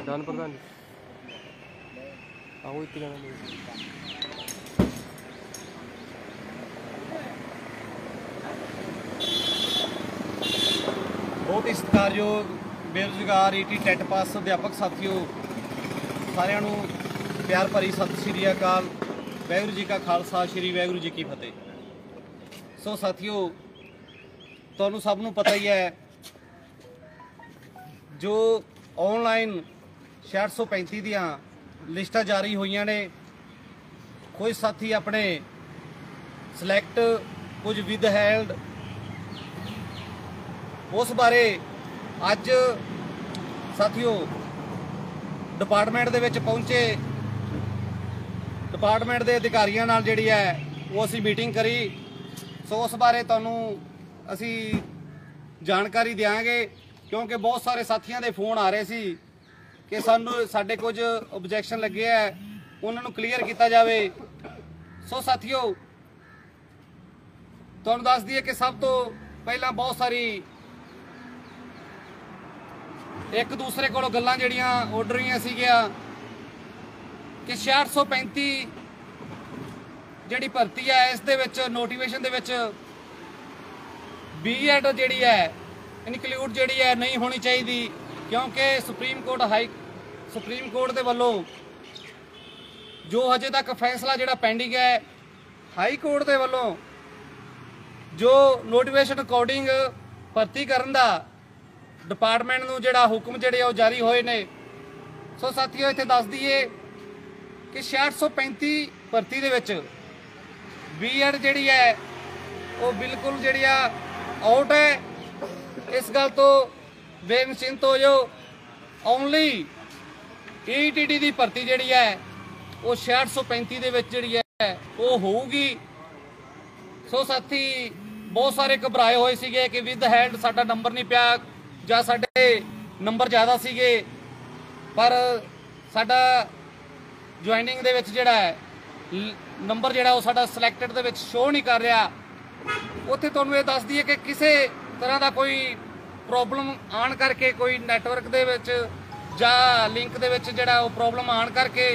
Done प्रधान जी आओ इतने बहुत ही सत्कारयोग बेरोजगार ईटी टैट पास अध्यापक साथियों सारिਆਂ ਨੂੰ प्यार भरी सत श्री अकाल वाहिगुरू जी का खालसा श्री वाहिगुरू जी की फतेह। सो साथियों ਤੁਹਾਨੂੰ ਸਭ ਨੂੰ पता ही है जो ऑनलाइन 635 ਦੀਆਂ लिस्टां जारी होईयां ने कुछ साथी अपने सिलेक्ट कुछ विद हैल्ड उस बारे अज साथियों डिपार्टमेंट दे विच पहुंचे डिपार्टमेंट के अधिकारियों नाल जिहड़ी है वो असीं मीटिंग करी। सो उस बारे तुहानूं असीं जानकारी देंगे क्योंकि बहुत सारे साथियों के फोन आ रहे सी कि साडे कुछ ऑब्जैक्शन लगे है उन्होंने क्लीयर किया जाए। सो साथियों तुहानूं दस दईए कि सब तो पहला बहुत सारी एक दूसरे को गल्लां जिहड़ियां उड़ रही सीगियां कि 635 जिहड़ी भर्ती है इस दे विच नोटिफिकेशन दे विच बीएड जिहड़ी है इनकलूड जिहड़ी है नहीं होनी चाहिए क्योंकि सुप्रीम कोर्ट दे वल्लों जो हजे तक फैसला जिहड़ा पेंडिंग है हाई कोर्ट दे वल्लों जो नोटिफिकेशन अकॉर्डिंग भर्ती करन दा डिपार्टमेंट नूं जिहड़ा हुक्म जिहड़े वो जारी होए ने। सो साथियों इत्थे दस दईए कि 635 भर्ती दे विच बीएड जिहड़ी है वो बिल्कुल जिहड़ी आउट है। इस गल तो बेनिश्चिंत हो जाओ ओनली ईटीटी की भर्ती जिहड़ी है वो 635 दे विच जिहड़ी है वो होऊगी। सो साथी बहुत सारे घबराए हुए सीगे कि विद हैंड साडा नंबर नहीं पिया ਜਾਂ ਸਾਡੇ ਨੰਬਰ ਜ਼ਿਆਦਾ ਸੀਗੇ पर ਸਾਡਾ ਜੁਆਇਨਿੰਗ ਦੇ ਵਿੱਚ ਜਿਹੜਾ ਹੈ ਨੰਬਰ ਜਿਹੜਾ ਉਹ ਸਾਡਾ ਸਿਲੈਕਟਡ ਦੇ ਵਿੱਚ ਸ਼ੋ ਨਹੀਂ ਕਰ ਰਿਹਾ। ਉੱਥੇ ਤੁਹਾਨੂੰ ਇਹ ਦੱਸ ਦਈਏ ਕਿ ਕਿਸੇ ਤਰ੍ਹਾਂ ਦਾ ਕੋਈ ਪ੍ਰੋਬਲਮ ਆਣ ਕਰਕੇ ਕੋਈ ਨੈਟਵਰਕ ਦੇ ਵਿੱਚ ਜਾਂ ਲਿੰਕ ਦੇ ਵਿੱਚ ਜਿਹੜਾ ਉਹ ਪ੍ਰੋਬਲਮ ਆਣ ਕਰਕੇ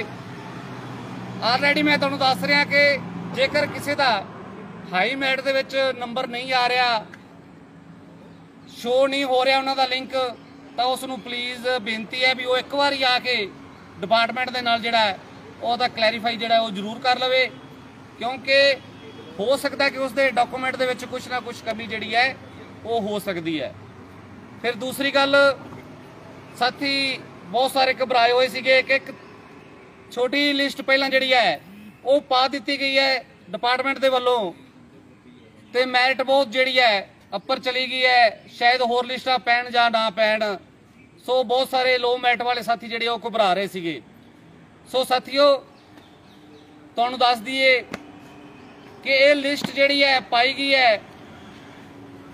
ਆਲਰੇਡੀ ਮੈਂ ਤੁਹਾਨੂੰ ਦੱਸ ਰਿਹਾ ਕਿ ਜੇਕਰ ਕਿਸੇ ਦਾ ਹਾਈ ਮੈਟ ਦੇ ਵਿੱਚ ਨੰਬਰ ਨਹੀਂ ਆ ਰਿਹਾ शो नहीं हो रहा उन्होंने लिंक तो उसनों प्लीज़ बेनती है भी वो एक बार आके डिपार्टमेंट के नाल जिहड़ा है वो क्लैरीफाई जिहड़ा वो जरूर कर लवे क्योंकि हो सकता है कि उसके डॉकूमेंट दे विच कुछ ना कुछ कमी जिहड़ी है वो हो सकती है। फिर दूसरी गल साथी बहुत सारे घबराए हुए सीगे कि एक छोटी लिस्ट पहलां जिहड़ी है वो पा दी गई है डिपार्टमेंट के वल्लों ते मैरिट बहुत जिहड़ी है अपर चली गई है शायद होर लिस्टां पैण जां ना पैण। सो बहुत सारे लो मैट वाले साथी जिहड़े वो घबरा रहे सीगे। सो साथियों तुहानूं दस दईए कि ये लिस्ट जिहड़ी है पाई गई है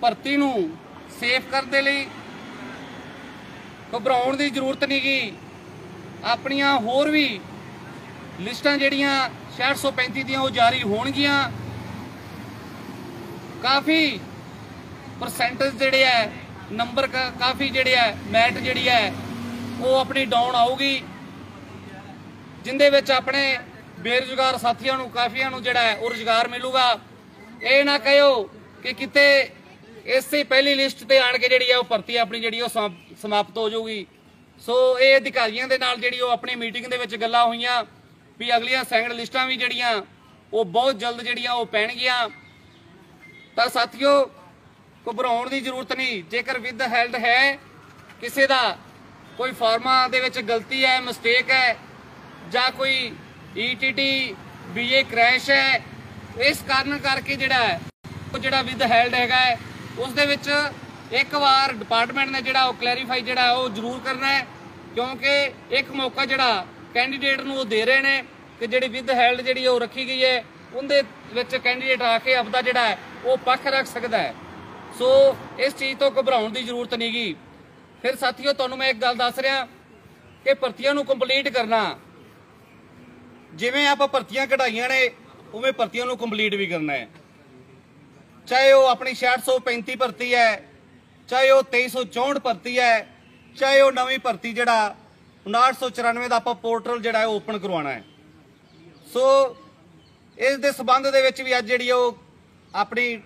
भर्ती नूं सेफ करने लई घबराउण दी जरूरत नहीं गी। अपनियां होर भी लिस्टां जिहड़ियां 635 दियां वो जारी होणगियां काफ़ी परसेंटेज जिहड़े है नंबर काफ़ी जिहड़े है मैट जिहड़ी है वो अपनी डाउन आऊगी जिंदे विच अपने बेरोजगार साथियों नूं काफियां नूं जिहड़ा है वो रोजगार मिलूगा। ये ना कहो कि किते इससे पहली लिस्ट ते आण के जिहड़ी है वो भर्ती अपनी जिहड़ी वो समाप्त हो जाऊगी। सो ये अधिकारियों के नाल जिहड़ी वो अपनी मीटिंग दे विच गल्लां होईयां भी अगलियां सैकंड लिस्टां भी जिहड़ियां वो बहुत जल्द जिहड़ियां वो पैणगियां। तां साथियों घबराउण की जरूरत नहीं। जेकर विद हैल्ड है किसी का कोई फॉर्मा दे विच गलती है मिसटेक है जां कोई ईटीटी बीए क्रैश है इस कारण करके जिहड़ा है वो जिहड़ा विद हैल्ड हैगा है उस दे विच एक बार डिपार्टमेंट ने जिहड़ा वो क्लैरीफाई जिहड़ा वो जरूर करना है क्योंकि एक मौका जिहड़ा कैंडीडेट नूं वो दे रहे हैं कि जिहड़ी विद हैल्ड जिहड़ी वो रखी गई है उहदे विच कैंडीडेट आके आपदा जिहड़ा है वो पक्ष रख सकता है। सो इस चीज़ तो घबराउण की जरूरत नहीं गी। फिर साथियों तुहानूं मैं एक गल दस रहा कि भर्तियां नूं कंप्लीट करना जिवें आपां भर्तियां कढाईआं ने उवें भर्तियां नूं कंप्लीट भी करना है चाहे वो अपनी 635 भर्ती है चाहे वो 2364 भर्ती है चाहे वो नवीं भर्ती जिहड़ा 5994 ਦਾ ਆਪਾਂ ਪੋਰਟਲ ਜਿਹੜਾ ਹੈ ਓਪਨ ਕਰਵਾਉਣਾ ਹੈ। ਸੋ ਇਸ ਦੇ ਸਬੰਧ ਦੇ ਵਿੱਚ ਵੀ ਅੱਜ ਜਿਹੜੀ ਉਹ ਆਪਣੀ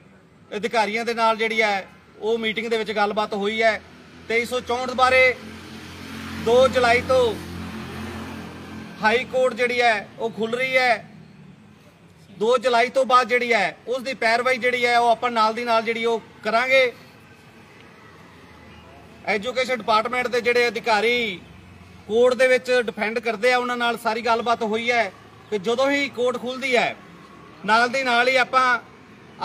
ਅਧਿਕਾਰੀਆਂ ਦੇ ਨਾਲ ਜਿਹੜੀ ਹੈ ਉਹ ਮੀਟਿੰਗ ਦੇ ਵਿੱਚ ਗੱਲਬਾਤ ਹੋਈ ਹੈ। 2364 ਬਾਰੇ 2 ਜੁਲਾਈ ਤੋਂ ਹਾਈ ਕੋਰਟ ਜਿਹੜੀ ਹੈ ਉਹ ਖੁੱਲ ਰਹੀ ਹੈ। 2 ਜੁਲਾਈ ਤੋਂ ਬਾਅਦ ਜਿਹੜੀ ਹੈ ਉਸ ਦੀ ਪੈਰਵਾਈ ਜਿਹੜੀ ਹੈ ਉਹ ਆਪਾਂ ਨਾਲ ਦੀ ਨਾਲ ਜਿਹੜੀ ਉਹ ਕਰਾਂਗੇ। ਐਜੂਕੇਸ਼ਨ ਡਿਪਾਰਟਮੈਂਟ ਦੇ ਜਿਹੜੇ ਅਧਿਕਾਰੀ ਕੋਰਟ ਦੇ ਵਿੱਚ ਡਿਫੈਂਡ ਕਰਦੇ ਆ ਉਹਨਾਂ ਨਾਲ ਸਾਰੀ ਗੱਲਬਾਤ ਹੋਈ ਹੈ ਕਿ ਜਦੋਂ ਹੀ ਕੋਰਟ ਖੁੱਲਦੀ ਹੈ ਨਾਲ ਦੀ ਨਾਲ ਹੀ ਆਪਾਂ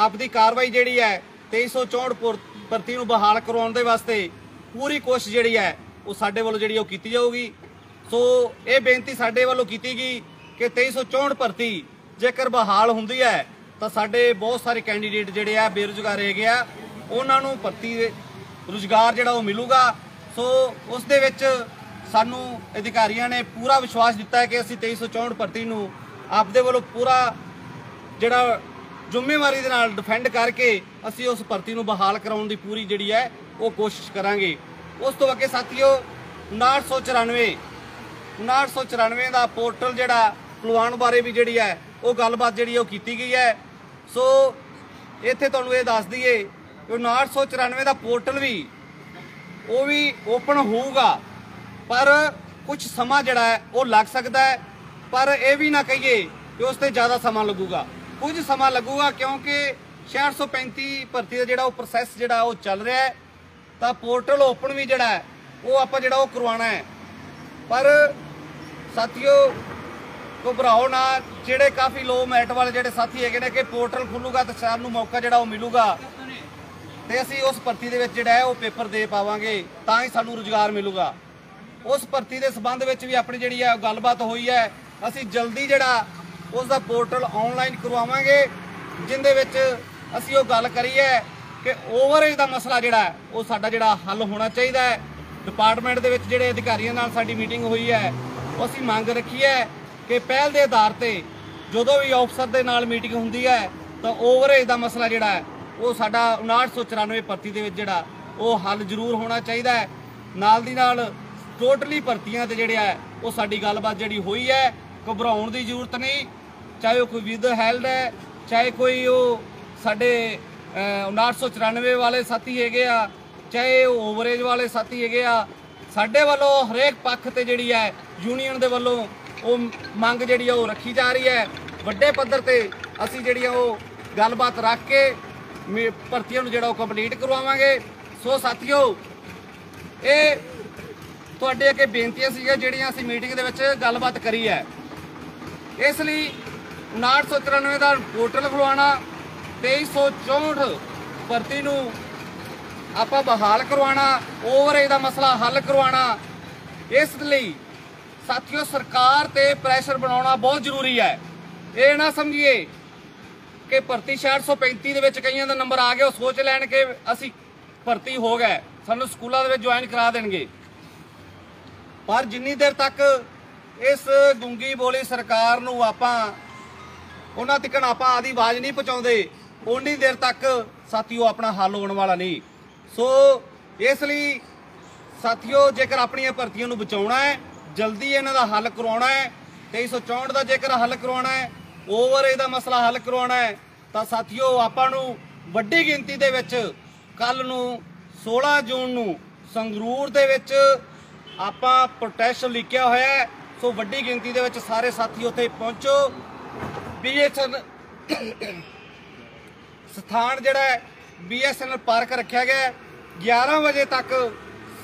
ਆਪਦੀ ਕਾਰਵਾਈ ਜਿਹੜੀ ਹੈ 2364 ਭਰਤੀ ਨੂੰ ਬਹਾਲ ਕਰਵਾਉਣ ਦੇ ਵਾਸਤੇ ਪੂਰੀ ਕੋਸ਼ਿਸ਼ ਜਿਹੜੀ ਹੈ ਉਹ ਸਾਡੇ ਵੱਲੋਂ ਜਿਹੜੀ ਉਹ ਕੀਤੀ ਜਾਊਗੀ। ਸੋ ਇਹ ਬੇਨਤੀ ਸਾਡੇ ਵੱਲੋਂ ਕੀਤੀ ਗਈ ਕਿ 2364 ਭਰਤੀ ਜੇਕਰ ਬਹਾਲ ਹੁੰਦੀ ਹੈ ਤਾਂ ਸਾਡੇ ਬਹੁਤ ਸਾਰੇ ਕੈਂਡੀਡੇਟ ਜਿਹੜੇ ਆ ਬੇਰੁਜ਼ਗਾਰ ਹੈਗੇ ਆ ਉਹਨਾਂ ਨੂੰ ਭਰਤੀ ਰੁਜ਼ਗਾਰ ਜਿਹੜਾ ਉਹ ਮਿਲੂਗਾ। ਸੋ ਉਸ ਦੇ ਵਿੱਚ ਸਾਨੂੰ ਅਧਿਕਾਰੀਆਂ ਨੇ ਪੂਰਾ ਵਿਸ਼ਵਾਸ ਦਿੱਤਾ ਹੈ ਕਿ ਅਸੀਂ 2364 ਭਰਤੀ ਨੂੰ ਆਪਦੇ ਵੱਲੋਂ ਪੂਰਾ ਜਿਹੜਾ ਜ਼ਿੰਮੇਵਾਰੀ ਦੇ ਨਾਲ ਡਿਫੈਂਡ ਕਰਕੇ ਅਸੀਂ ਉਸ ਭਰਤੀ ਨੂੰ ਬਹਾਲ ਕਰਾਉਣ ਦੀ ਪੂਰੀ ਜਿਹੜੀ ਹੈ ਉਹ ਕੋਸ਼ਿਸ਼ ਕਰਾਂਗੇ। ਉਸ ਤੋਂ ਅੱਗੇ ਸਾਥੀਓ 5994 ਦਾ ਪੋਰਟਲ ਜਿਹੜਾ ਖੁਲਵਾਉਣ ਬਾਰੇ ਵੀ ਜਿਹੜੀ ਹੈ ਉਹ ਗੱਲਬਾਤ ਜਿਹੜੀ ਉਹ ਕੀਤੀ ਗਈ ਹੈ। ਸੋ ਇੱਥੇ ਤੁਹਾਨੂੰ ਇਹ ਦੱਸ ਦਈਏ ਕਿ 5994 ਦਾ ਪੋਰਟਲ ਵੀ ਉਹ ਵੀ ਓਪਨ ਹੋਊਗਾ ਪਰ ਕੁਝ ਸਮਾਂ ਜਿਹੜਾ ਹੈ ਉਹ ਲੱਗ ਸਕਦਾ ਹੈ। ਪਰ ਇਹ ਵੀ ਨਾ ਕਹੀਏ ਕਿ ਉਸ ਤੇ ਜ਼ਿਆਦਾ ਸਮਾਂ ਲੱਗੂਗਾ, ਕੁਝ ਸਮਾਂ ਲੱਗੂਗਾ ਕਿਉਂਕਿ 635 ਭਰਤੀ ਦਾ ਜਿਹੜਾ ਉਹ ਪ੍ਰੋਸੈਸ ਜਿਹੜਾ ਉਹ ਚੱਲ ਰਿਹਾ ਹੈ। ਤਾਂ ਪੋਰਟਲ ਓਪਨ ਵੀ ਜਿਹੜਾ ਹੈ ਉਹ ਆਪਾਂ ਜਿਹੜਾ ਉਹ ਕਰਵਾਉਣਾ ਹੈ। ਪਰ ਸਾਥੀਓ ਘਬਰਾਓ ਨਾ, ਜਿਹੜੇ ਕਾਫੀ ਲੋ ਮੈਰਿਟ ਵਾਲੇ ਜਿਹੜੇ ਸਾਥੀ ਹੈਗੇ ਨੇ ਕਿ ਪੋਰਟਲ ਖੁੱਲੂਗਾ ਤਾਂ ਸਾਨੂੰ ਮੌਕਾ ਜਿਹੜਾ ਉਹ ਮਿਲੂਗਾ ਤੇ ਅਸੀਂ ਉਸ ਭਰਤੀ ਦੇ ਵਿੱਚ ਜਿਹੜਾ ਹੈ ਉਹ ਪੇਪਰ ਦੇ ਪਾਵਾਂਗੇ ਤਾਂ ਹੀ ਸਾਨੂੰ ਰੁਜ਼ਗਾਰ ਮਿਲੂਗਾ। ਉਸ ਭਰਤੀ ਦੇ ਸੰਬੰਧ ਵਿੱਚ ਵੀ ਆਪਣੀ ਜਿਹੜੀ ਹੈ ਗੱਲਬਾਤ ਹੋਈ ਹੈ। ਅਸੀਂ ਜਲਦੀ ਜਿਹੜਾ ਉਸ ਦਾ ਪੋਰਟਲ ਆਨਲਾਈਨ ਕਰਵਾਵਾਂਗੇ ਜਿੰਦੇ ਵਿੱਚ ਅਸੀਂ ਉਹ ਗੱਲ ਕਰੀ ਹੈ ਕਿ ਓਵਰਏਜ ਦਾ ਮਸਲਾ ਜਿਹੜਾ ਉਹ ਸਾਡਾ ਜਿਹੜਾ ਹੱਲ ਹੋਣਾ ਚਾਹੀਦਾ ਹੈ। ਡਿਪਾਰਟਮੈਂਟ ਦੇ ਵਿੱਚ ਜਿਹੜੇ ਅਧਿਕਾਰੀਆਂ ਨਾਲ ਸਾਡੀ ਮੀਟਿੰਗ ਹੋਈ ਹੈ ਉਹ ਅਸੀਂ ਮੰਗ ਰੱਖੀ ਹੈ ਕਿ ਪਹਿਲ ਦੇ ਆਧਾਰ ਤੇ ਜਦੋਂ ਵੀ ਅਫਸਰ ਦੇ ਨਾਲ ਮੀਟਿੰਗ ਹੁੰਦੀ ਹੈ ਤਾਂ ਓਵਰਏਜ ਦਾ ਮਸਲਾ ਜਿਹੜਾ ਹੈ ਉਹ ਸਾਡਾ 5994 ਭਰਤੀ ਦੇ ਵਿੱਚ ਜਿਹੜਾ ਉਹ ਹੱਲ ਜ਼ਰੂਰ ਹੋਣਾ ਚਾਹੀਦਾ ਹੈ। ਨਾਲ ਦੀ ਨਾਲ ਟੋਟਲੀ ਭਰਤੀਆਂ ਤੇ ਜਿਹੜੇ ਹੈ ਉਹ ਸਾਡੀ ਗੱਲਬਾਤ ਜਿਹੜੀ ਹੋਈ ਹੈ। ਘਬਰਾਉਣ ਦੀ ਜ਼ਰੂਰਤ ਨਹੀਂ, ਚਾਹੇ ਉਹ ਕੋਈ ਵਿਦ ਹੈਲਡ ਹੈ, ਚਾਹੇ ਕੋਈ ਉਹ ਸਾਡੇ 5994 ਵਾਲੇ ਸਾਥੀ ਹੈਗੇ ਆ, ਚਾਹੇ ਉਹ ਓਵਰਏਜ ਵਾਲੇ ਸਾਥੀ ਹੈਗੇ ਆ। ਸਾਡੇ ਵੱਲੋਂ ਹਰੇਕ ਪੱਖ ਤੇ ਜਿਹੜੀ ਹੈ ਯੂਨੀਅਨ ਦੇ ਵੱਲੋਂ ਉਹ ਮੰਗ ਜਿਹੜੀ ਆ ਉਹ ਰੱਖੀ ਜਾ ਰਹੀ ਹੈ। ਵੱਡੇ ਪੱਧਰ ਤੇ ਅਸੀਂ ਜਿਹੜੀ ਉਹ ਗੱਲਬਾਤ ਰੱਖ ਕੇ ਭਰਤੀਆਂ ਨੂੰ ਜਿਹੜਾ ਉਹ ਕੰਪਲੀਟ ਕਰਵਾਵਾਂਗੇ। ਸੋ ਸਾਥੀਓ ਇਹ ਤੁਹਾਡੇ ਅੱਗੇ ਬੇਨਤੀਆਂ ਸੀਗੀਆਂ ਜਿਹੜੀਆਂ ਅਸੀਂ ਮੀਟਿੰਗ ਦੇ ਵਿੱਚ ਗੱਲਬਾਤ ਕਰੀ ਹੈ। ਇਸ ਲਈ 5994 ਦਾ ਪੋਰਟਲ ਖੁਲਵਾਉਣਾ, 2364 ਭਰਤੀ ਨੂੰ ਆਪਾਂ ਬਹਾਲ ਕਰਵਾਉਣਾ, ਓਵਰਏਜ ਦਾ ਮਸਲਾ ਹੱਲ ਕਰਵਾਉਣਾ। ਇਸ ਲਈ ਸਾਥੀਓ ਸਰਕਾਰ ਤੇ ਪ੍ਰੈਸ਼ਰ ਬਣਾਉਣਾ ਬਹੁਤ ਜ਼ਰੂਰੀ ਹੈ। ਇਹ ਨਾ ਸਮਝੀਏ ਕਿ ਭਰਤੀ 635 ਦੇ ਵਿੱਚ ਕਈਆਂ ਦਾ ਨੰਬਰ ਆ ਗਿਆ ਉਹ ਸੋਚ ਲੈਣ ਕਿ ਅਸੀਂ ਭਰਤੀ ਹੋ ਗਏ, ਸਾਨੂੰ ਸਕੂਲਾਂ ਦੇ ਵਿੱਚ ਜੁਆਇਨ ਕਰਾ ਦੇਣਗੇ। ਪਰ ਜਿੰਨੀ ਦੇਰ ਤੱਕ ਇਸ ਗੁੰਗੀ ਬੋਲੀ ਸਰਕਾਰ ਨੂੰ ਆਪਾਂ ਉਹਨਾਂ ਤੱਕ ਆਪਾਂ ਆਦੀ ਆਵਾਜ਼ ਨਹੀਂ ਪਹੁੰਚਾਉਂਦੇ ਉਨੀ ਦੇਰ ਤੱਕ ਸਾਥੀਓ ਆਪਣਾ ਹੱਲ ਹੋਣ ਵਾਲਾ ਨਹੀਂ। ਸੋ ਇਸ ਲਈ ਸਾਥੀਓ ਜੇਕਰ ਆਪਣੀਆਂ ਭਰਤੀਆਂ ਨੂੰ ਬਚਾਉਣਾ ਹੈ, ਜਲਦੀ ਇਹਨਾਂ ਦਾ ਹੱਲ ਕਰਵਾਉਣਾ ਹੈ, 2364 ਦਾ ਜੇਕਰ ਹੱਲ ਕਰਵਾਉਣਾ ਹੈ, ਓਵਰਏਜ ਦਾ ਮਸਲਾ ਹੱਲ ਕਰਵਾਉਣਾ ਹੈ ਤਾਂ ਸਾਥੀਓ ਆਪਾਂ ਨੂੰ ਵੱਡੀ ਗਿਣਤੀ ਦੇ ਵਿੱਚ ਕੱਲ ਨੂੰ 16 ਜੂਨ ਨੂੰ ਸੰਗਰੂਰ ਦੇ ਵਿੱਚ ਆਪਾਂ ਪ੍ਰੋਟੈਸਟ ਲਿਖਿਆ ਹੋਇਆ ਹੈ। ਸੋ ਵੱਡੀ ਗਿਣਤੀ ਦੇ ਵਿੱਚ ਸਾਰੇ ਸਾਥੀ ਉੱਥੇ ਪਹੁੰਚੋ। BSN ਸਥਾਨ ਜਿਹੜਾ ਹੈ BSN ਪਾਰਕ ਰੱਖਿਆ ਗਿਆ 11 ਵਜੇ ਤੱਕ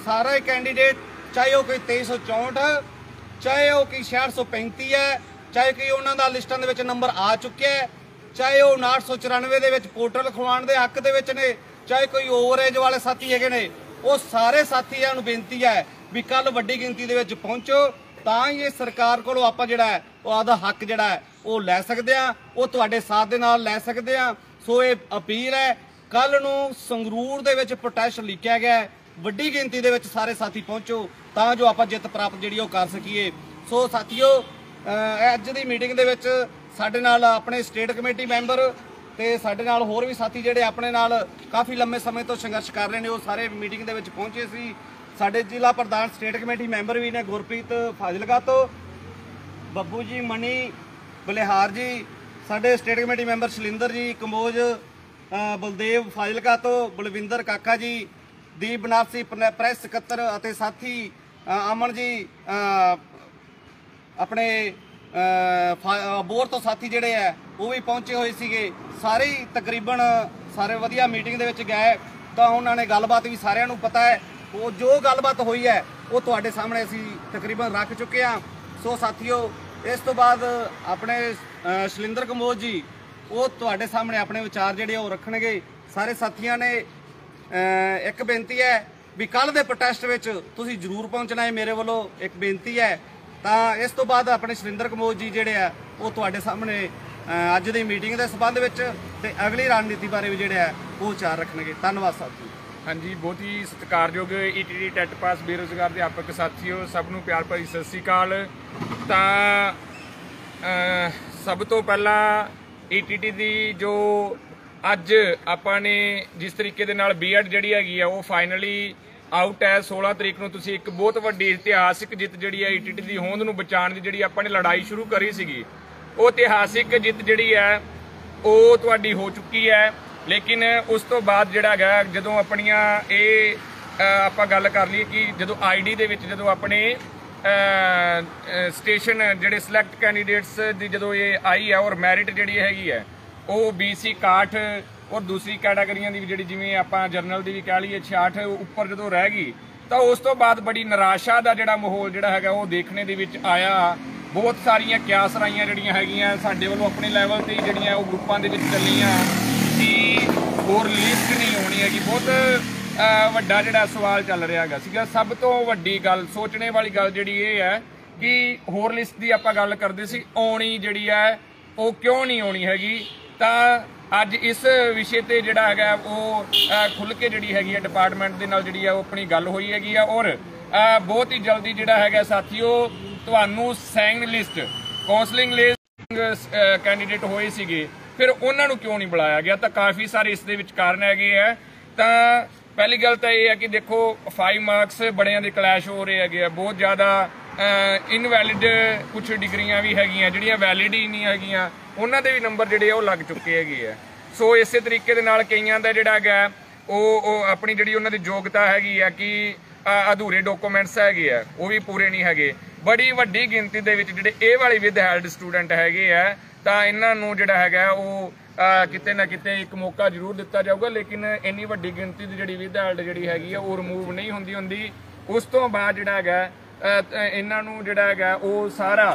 ਸਾਰੇ ਕੈਂਡੀਡੇਟ, ਚਾਹੇ ਉਹ ਕੋਈ 2364, ਚਾਹੇ ਉਹ ਕੋਈ 635 ਹੈ, ਚਾਹੇ ਕਿ ਉਹਨਾਂ ਦਾ ਲਿਸਟਾਂ ਦੇ ਵਿੱਚ ਨੰਬਰ ਆ ਚੁੱਕਿਆ ਹੈ, ਚਾਹੇ ਉਹ 5994 ਦੇ ਵਿੱਚ ਪੋਰਟਲ ਖੁਲਵਾਉਣ ਦੇ ਹੱਕ ਦੇ ਵਿੱਚ ਨੇ, ਚਾਹੇ ਕੋਈ ਓਵਰਏਜ ਵਾਲੇ ਸਾਥੀ ਹੈਗੇ ਨੇ, ਉਹ ਸਾਰੇ ਸਾਥੀਆਂ ਨੂੰ ਬੇਨਤੀ ਹੈ ਵੀ ਕੱਲ ਵੱਡੀ ਗਿਣਤੀ ਦੇ ਵਿੱਚ ਪਹੁੰਚੋ ਤਾਂ ਹੀ ਇਹ ਸਰਕਾਰ ਕੋਲੋਂ ਆਪਾਂ ਜਿਹੜਾ ਹੈ ਉਹ ਆਦਾ ਹੱਕ ਜਿਹੜਾ ਹੈ ਉਹ ਲੈ ਸਕਦੇ ਆ, ਉਹ ਤੁਹਾਡੇ ਸਾਥ ਦੇ ਨਾਲ ਲੈ ਸਕਦੇ ਆ। ਸੋ ਇਹ ਅਪੀਲ ਹੈ, ਕੱਲ ਨੂੰ ਸੰਗਰੂਰ ਦੇ ਵਿੱਚ ਪ੍ਰੋਟੈਸਟ ਲਿਖਿਆ ਗਿਆ, ਵੱਡੀ ਗਿਣਤੀ ਦੇ ਵਿੱਚ ਸਾਰੇ ਸਾਥੀ ਪਹੁੰਚੋ ਤਾਂ ਜੋ ਆਪਾਂ ਜਿੱਤ ਪ੍ਰਾਪਤ ਜਿਹੜੀ ਉਹ ਕਰ ਸਕੀਏ। ਸੋ ਸਾਥੀਓ ਅੱਜ ਦੀ ਮੀਟਿੰਗ ਦੇ ਵਿੱਚ ਸਾਡੇ ਨਾਲ ਆਪਣੇ ਸਟੇਟ ਕਮੇਟੀ ਮੈਂਬਰ ਤੇ ਸਾਡੇ ਨਾਲ ਹੋਰ ਵੀ ਸਾਥੀ ਜਿਹੜੇ ਆਪਣੇ ਨਾਲ ਕਾਫੀ ਲੰਮੇ ਸਮੇਂ ਤੋਂ ਸੰਘਰਸ਼ ਕਰ ਰਹੇ ਨੇ ਉਹ ਸਾਰੇ ਮੀਟਿੰਗ ਦੇ ਵਿੱਚ ਪਹੁੰਚੇ ਸੀ। साडे जिला प्रधान स्टेट कमेटी मैंबर भी ने गुरप्रीत फाजिलका तो, बब्बू जी मनी बलिहार जी, साडे स्टेट कमेटी मैंबर शलिंदर जी कंबोज, बलदेव फाजिलका तो, बलविंदर काका जी, दीप बनारसी प्रेस सकत्तर अते साथी अमन जी अपने बोर तो साथी जिहड़े है वो भी पहुंचे हुए सीगे। सारे ही तकरीबन सारे वधिया मीटिंग दे विच गए तो उन्होंने गलबात भी सारिਆਂ ਨੂੰ पता है, वो जो गलबात हुई है वो तुहाडे सामने असीं तकरीबन रख चुके हैं। सो साथियों इस तो बाद अपने शलिंदर कंबोज जी वो तुहाडे सामने अपने विचार जिहड़े वो रखणगे। सारे साथियों ने एक बेनती है भी कल दे प्रोटेस्ट विच तुसीं जरूर पहुंचना है, मेरे वालों एक बेनती है। तो इस तो बाद अपने शलिंदर कंबोज जी जिहड़े आ वो तुहाडे सामने अज दी मीटिंग के संबंध विच ते अगली रणनीति बारे भी जिहड़े है वो विचार रखणगे। धन्नवाद साथी। हाँ जी, बहुत ही सत्कारयोग ईटीटी टैट पास बेरोजगार अध्यापक साथियों सब नूं प्यार भरी सत श्री अकाल। तां सब तो पहला ईटीटी दी जो अज आपां ने जिस तरीके दे नाल बीएड जिहड़ी हैगी है वो फाइनली आउट है। 16 तरीक नूं तुसीं एक बहुत वड्डी इतिहासिक जित जिहड़ी है ईटीटी दी होंद नूं बचाउण दी जिहड़ी आपां ने लड़ाई शुरू करी सीगी वो इतिहासिक जित जिहड़ी है वो तुहाडी हो चुकी है। लेकिन उस तो बाद जिहड़ा है जदों अपनियां आपां गल कर लईए कि जदों आईडी दे विच जदों अपने स्टेशन जिहड़े सिलेक्ट कैंडीडेट्स दी जदों ये आई है और मैरिट जिहड़ी हैगी है वो BC 61 और दूसरी कैटागरियां दी जिहड़ी जिवें आपां जरनल दी भी कह लईए 66 उपर जदों रह गई तो उस तो बाद बड़ी निराशा दा जिहड़ा माहौल जिहड़ा हैगा वो देखने दे विच आया। बहुत सारियां क्यासराइयां जिहड़ियां हैगियां साडे वल्लों अपने लैवल ते जिहड़ियां वो ग्रुपां दे विच चलियां कि होर लिस्ट नहीं होनी हैगी। बहुत वड्डा जिहड़ा सवाल चल रहा है। सब तो वड्डी गल सोचने वाली गल जिहड़ी ये है कि होर लिस्ट की आपां गल करदे सी आउणी जिहड़ी है वो क्यों नहीं आउणी हैगी। तां अज इस विषय ते जिहड़ा हैगा वो खुल के जिहड़ी हैगी है डिपार्टमेंट दे नाल जिहड़ी है वो अपनी गल होई हैगी है और बहुत ही जल्दी जिहड़ा हैगा साथियों तुहानूं सैंग लिस्ट काउंसलिंग लिस्ट कैंडीडेट होए सीगे फिर उन्होंने क्यों नहीं बुलाया गया। तो काफ़ी सारे इस कारण है। तो पहली गल तो यह है कि देखो 5 मार्क्स बड़ियां दे क्लैश हो रहे हैं, बहुत ज़्यादा इनवैलिड कुछ डिग्रियां भी हैगियां जिहड़ियां वैलिड ही नहीं हैगियां उन्हां दे भी नंबर जिहड़े वो लग चुके है। सो इस तरीके दे नाल कईयां दा जिहड़ा है वो अपनी जिहड़ी उन्हां दी योग्यता हैगी है कि अधूरे डॉक्यूमेंट्स हैगे है वो भी पूरे नहीं हैगे। बड़ी वड्डी गिनती दे विच जिहड़े ए वाली विद हेल्ड स्टूडेंट हैगे है तो इन्हों जिहड़ा है वो किते ना किते एक मौका जरूर दिता जाऊगा। लेकिन इन्नी वड्डी गिनती की जिहड़ी विद हेल्ड जिहड़ी हैगी है वो रिमूव नहीं हुंदी। उस तो बाद जिहड़ा है इन्हों जिहड़ा है वो सारा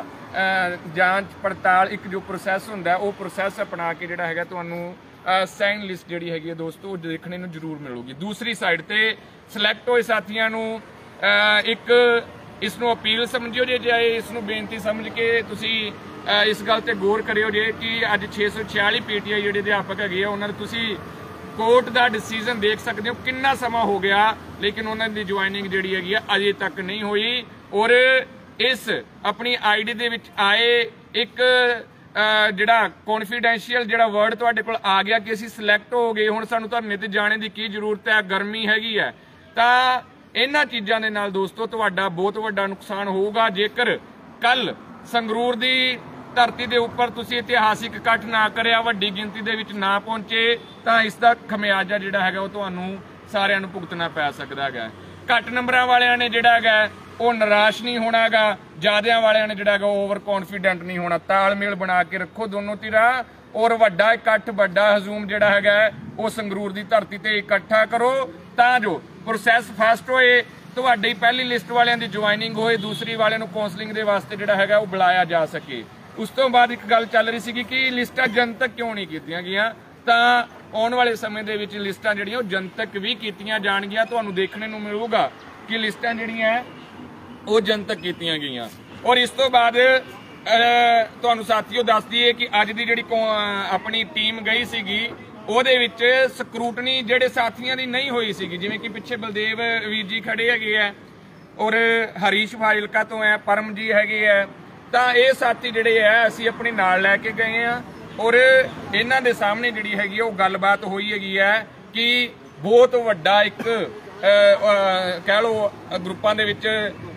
जांच पड़ताल एक जो प्रोसैस हुंदा है वो प्रोसैस अपना के जिहड़ा है तुहानूं सैंग लिस्ट जिहड़ी हैगी है दोस्तों देखने नूं जरूर मिलूगी। दूसरी साइड ते सिलेक्ट होए साथियां नूं एक इसनूं अपील समझियो जे इसनूं बेनती समझ के तुसीं इस गल ते गौर करियो जे कि अज 646 PTI जिहड़े अध्यापक हैगे आ उन्हां दे तुसीं कोर्ट का डिसीजन देख सकते हो कितना समा हो गया लेकिन उन्हां दी ज्वाइनिंग जिहड़ी हैगी आ अजे तक नहीं हुई। और इस अपनी आईडी दे विच आए एक जिहड़ा कॉन्फिडेंशियल जिहड़ा वर्ड तुहाडे कोल आ गया कि असीं सिलेक्ट हो गए हुण सानूं धरने ते जाने की की जरूरत है, गर्मी हैगी है। तां इन्हां चीज़ां दे नाल दोस्तों तुहाडा बहुत वड्डा नुकसान होऊगा जेकर कल संगरूर दी धरती के उपर तुसीं इतिहासिक इकट्ठ ना करिया वड्डी गिनती दे विच ना पहुंचे तो इसका खमियाजा जिहड़ा है वो तुहानूं सारिआं नूं भुगतना पै सकदा है। घट नंबरां वालिआं ने जिहड़ा है वो निराश नहीं होना गा, ज़्यादा वालिआं ने जिहड़ा है ओवर कॉन्फिडेंट नहीं होना। तालमेल बना के रखो दोनों धिरां और वड्डा इकट्ठ वड्डा हजूम जिहड़ा है वो संगरूर की धरती ते इकट्ठा करो तां जो प्रोसैस फास्ट होए तुहाडी पहली लिस्ट वालिआं दी ज्वाइनिंग होए दूसरी वालिआं नूं काउंसलिंग दे वास्ते जिहड़ा है वो बुलाया जा सके। उस तो बाद एक गल चल रही सी कि लिस्टां जनतक क्यों नहीं कीतियां गईयां तां आउण वाले समय दे विच लिस्टां जिहड़ियां जनतक भी कीतियां जाणगीआं। तुहानूं देखने नूं मिलूगा कि लिस्टां जिहड़ियां वो जनतक कीतियां गईयां। और इस तो बाद तुहानूं साथियों दस दईए कि अज दी जिहड़ी अपनी टीम गई सीगी ਉਹਦੇ ਵਿੱਚ ਸਕਰੂਟਨੀ ਜਿਹੜੇ ਸਾਥੀਆਂ ਦੀ नहीं हुई सी जिवें कि पिछे बलदेव वीर जी खड़े है और हरीश फाजिलका तो है परम जी है तो ये साथी जिहड़े है असीं अपने नाल लैके गए हैं और इन्हां दे सामने जिहड़ी हैगी वो गलबात होई हैगी है कि बहुत वड्डा एक कह लो ग्रुपां दे विच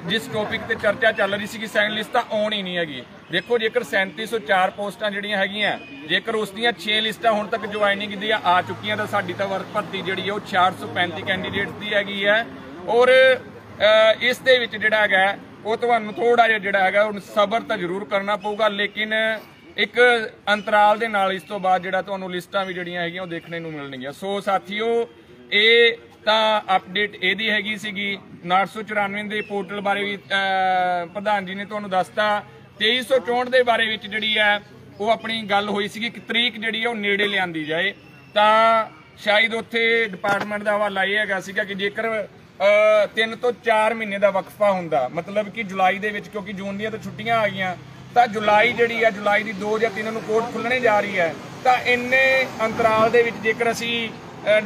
जिस टॉपिक ते चर्चा चल रही सी सैकंड लिस्ट तां आउणी नहीं हैगी। देखो जेकर 3704 पोस्टां जिहड़ियां हैगियां जेकर उस दियां 6 लिस्टां हुण तक ज्वाइनिंग दी आ चुकियां तां साडी तां भर्ती जिहड़ी है 435 कैंडीडेट्स दी हैगी है। और इस दे विच जिहड़ा हैगा वो तुहानूं थोड़ा जिहा हैगा हुण सबर तां जरूर करना पऊगा, लेकिन एक अंतराल दे नाल इस तो बाद जिहड़ा तुहानूं लिस्टां भी जिहड़ियां हैगियां वो देखने नूं मिलणगीਆਂ। सो साथियों ये ਤਾਂ अपडेट ਇਹਦੀ ਹੈਗੀ ਸੀਗੀ। 994 ਦੇ पोर्टल बारे भी प्रधान जी ने ਤੁਹਾਨੂੰ ਦੱਸਤਾ। 2364 ਦੇ ਬਾਰੇ ਵਿੱਚ ਜਿਹੜੀ ਹੈ ਉਹ ਆਪਣੀ ਗੱਲ ਹੋਈ ਸੀਗੀ ਕਿ ਤਰੀਕ ਜਿਹੜੀ ਹੈ ਉਹ ਨੇੜੇ ਲਿਆਂਦੀ ਜਾਏ, ਤਾਂ ਸ਼ਾਇਦ ਉੱਥੇ ਡਿਪਾਰਟਮੈਂਟ ਦਾ ਹਵਾਲਾ ਇਹ ਹੈਗਾ ਸੀਗਾ ਕਿ ਜੇਕਰ 3 ਤੋਂ 4 ਮਹੀਨੇ ਦਾ ਵਕਫਾ ਹੁੰਦਾ, ਮਤਲਬ ਕਿ ਜੁਲਾਈ ਦੇ ਵਿੱਚ, ਕਿਉਂਕਿ ਜੂਨ ਦੀਆਂ ਤਾਂ ਛੁੱਟੀਆਂ ਆ ਗਈਆਂ, ਤਾਂ ਜੁਲਾਈ ਜਿਹੜੀ ਹੈ ਜੁਲਾਈ ਦੀ 2 ਜਾਂ 3 ਨੂੰ ਕੋਰਟ ਖੁੱਲਣੇ ਜਾ ਰਹੀ ਹੈ, ਤਾਂ ਇੰਨੇ ਅੰਤਰਾਲ ਦੇ ਵਿੱਚ ਜੇਕਰ ਅਸੀਂ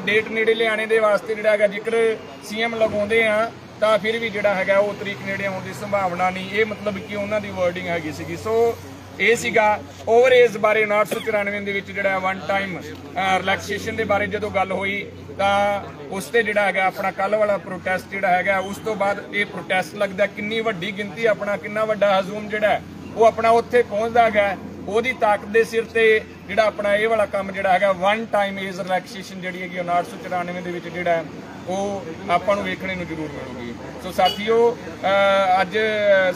डेट नेड़े लियाने दे वास्ते जिहड़ा हैगा जिक्र सीएम लगाउंदे आ तां फिर भी जिहड़ा हैगा वो तरीक नेड़े आउण दी संभावना नहीं। ये मतलब कि उन्हां दी वर्डिंग हैगी सीगी। सो ਇਹ ਸੀਗਾ ओवर एज बारे 994 ਦੇ ਵਿੱਚ ਜਿਹੜਾ वन टाइम रिलैक्सेशन ਦੇ ਬਾਰੇ ਜਦੋਂ ਗੱਲ ਹੋਈ ਤਾਂ ਉਸ ਤੇ ਜਿਹੜਾ ਹੈਗਾ ਆਪਣਾ ਕੱਲ ਵਾਲਾ ਪ੍ਰੋਟੈਸਟ ਜਿਹੜਾ ਹੈਗਾ ਉਸ ਤੋਂ ਬਾਅਦ ਇਹ ਪ੍ਰੋਟੈਸਟ ਲੱਗਦਾ ਕਿੰਨੀ ਵੱਡੀ ਗਿਣਤੀ ਆਪਣਾ ਕਿੰਨਾ ਵੱਡਾ ਹਜੂਮ ਜਿਹੜਾ ਉਹ ਆਪਣਾ ਉੱਥੇ ਪਹੁੰਚਦਾ ਹੈਗਾ। ਉਹਦੀ ਤਾਕਤ ਦੇ ਸਿਰ ਤੇ ਜਿਹੜਾ ਆਪਣਾ ਇਹ ਵਾਲਾ ਕੰਮ ਜਿਹੜਾ ਹੈਗਾ वन टाइम एज रिलैक्सेशन ਜਿਹੜੀ ਹੈਗੀ 994 ਦੇ ਵਿੱਚ ਜਿਹੜਾ ਉਹ ਆਪਾਂ ਨੂੰ ਵੇਖਣੇ ਨੂੰ ਜ਼ਰੂਰ ਮਿਲੂਗੀ। ਸੋ ਸਾਥੀਓ ਅੱਜ